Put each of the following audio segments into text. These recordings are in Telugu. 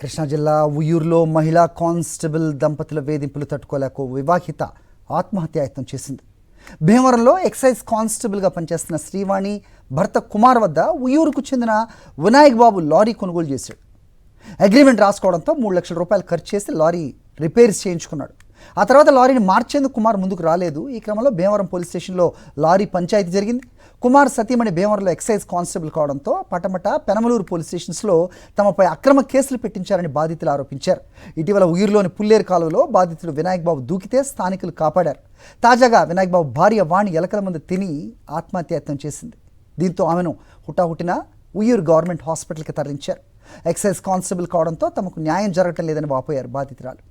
కృష్ణా జిల్లా ఉయ్యూరులో మహిళా కానిస్టేబుల్ దంపతుల వేధింపులు తట్టుకోలేక వివాహిత ఆత్మహత్యాయత్నం చేసింది. భీమవరంలో ఎక్సైజ్ కానిస్టేబుల్గా పనిచేస్తున్న శ్రీవాణి భర్త కుమార్ వద్ద ఉయ్యూరుకు చెందిన వినాయక్ బాబు లారీ కొనుగోలు చేశాడు. అగ్రిమెంట్ రాసుకోవడంతో 3 లక్షల రూపాయలు ఖర్చు చేసి లారీ రిపేర్స్ చేయించుకున్నాడు. ఆ తర్వాత లారీని మార్చేందుకు కుమార్ ముందుకు రాలేదు. ఈ క్రమంలో భీమవరం పోలీస్ స్టేషన్లో లారీ పంచాయతీ జరిగింది. కుమార్ సతీమణి భీమవరంలో ఎక్సైజ్ కానిస్టేబుల్ కావడంతో పటమట పెనమలూరు పోలీస్ స్టేషన్స్లో తమపై అక్రమ కేసులు పెట్టించారని బాధితులు ఆరోపించారు. ఇటీవల ఉయ్యూరులోని పుల్లేరు కాలువలో బాధితుడు వినాయక్ బాబు దూకితే స్థానికులు కాపాడారు. తాజాగా వినాయక్ బాబు భార్య వాణి ఎలకల మందు తిని ఆత్మహత్యాయత్నం చేసింది. దీంతో ఆమెను హుటాహుటిన ఉయ్యూరు గవర్నమెంట్ హాస్పిటల్కి తరలించారు. ఎక్సైజ్ కానిస్టేబుల్ కావడంతో తమకు న్యాయం జరగటం లేదని వాపోయారు బాధితురాలు.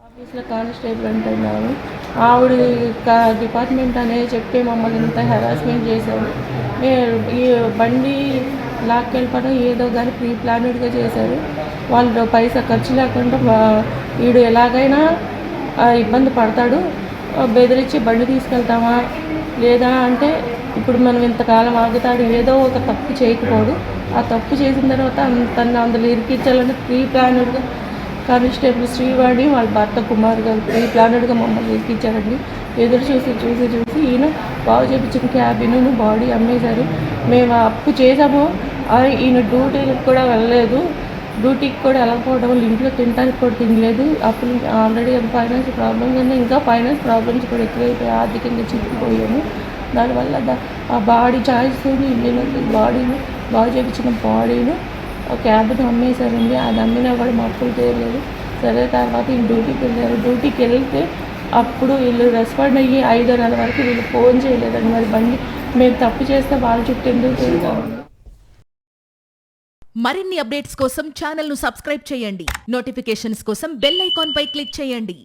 ఆఫీస్లో కానిస్టేబుల్ అంటున్నాను. ఆవిడ డిపార్ట్మెంట్ అనేది చెప్పి మమ్మల్ని ఇంత హెరాస్మెంట్ చేశారు. ఈ బండి లాక్కెళ్ళిపోవడం ఏదో కానీ ప్రీ ప్లానెడ్గా చేశారు. వాళ్ళు పైసా ఖర్చు లేకుండా వీడు ఎలాగైనా ఇబ్బంది పడతాడు, బెదిరించి బండి తీసుకెళ్తామా లేదా అంటే ఇప్పుడు మనం ఇంతకాలం ఆగుతాడు, ఏదో ఒక తప్పు చేయకపోడు. ఆ తప్పు చేసిన తర్వాత తను అందులో ఇరికించాలని ప్రీ ప్లానెడ్గా కానిస్టేబుల్ శ్రీవాణి వాళ్ళ భర్త కుమార్ గారు ప్రీ ప్లానెడ్గా మమ్మల్ని ఎక్కించారండి. ఎదురు చూసి ఈయన బాగు చేయించిన క్యాబిన్ బాడీ అమ్మేశారు. మేము అప్పు చేసాము. ఈయన డ్యూటీలకు కూడా వెళ్ళలేదు. డ్యూటీకి కూడా వెళ్ళకపోవడం వల్ల ఇంట్లో తినడానికి కూడా తినలేదు. అప్పుడు ఆల్రెడీ ఫైనాన్స్ ప్రాబ్లమ్స్ ఉన్నాయి, ఇంకా ఫైనాన్స్ ప్రాబ్లమ్స్ కూడా ఎక్కువైపోయి ఆర్థికంగా చిక్కిపోయాము. దానివల్ల ఆ బాడీ చాయిస్ ఇల్లు బాడీని బాగు చేయించిన బాడీని క్యాబ్ని అమ్మేశారండి. అది అమ్మినా కూడా మా అప్పులు తీరలేదు. సరే తర్వాత వీళ్ళు డ్యూటీకి వెళ్ళారు. డ్యూటీకి వెళ్తే అప్పుడు వీళ్ళు రెస్పాండ్ అయ్యి 5 నెలల వరకు వీళ్ళు ఫోన్ చేయలేదండి. మరి బండి మేము తప్పు చేస్తే వాళ్ళ చుట్టూ ఎందుకు తిరుగుతామండి. మరిన్ని అప్డేట్స్ కోసం ఛానల్ను సబ్స్క్రైబ్ చేయండి. నోటిఫికేషన్స్ కోసం బెల్ ఐకాన్ పై క్లిక్ చేయండి.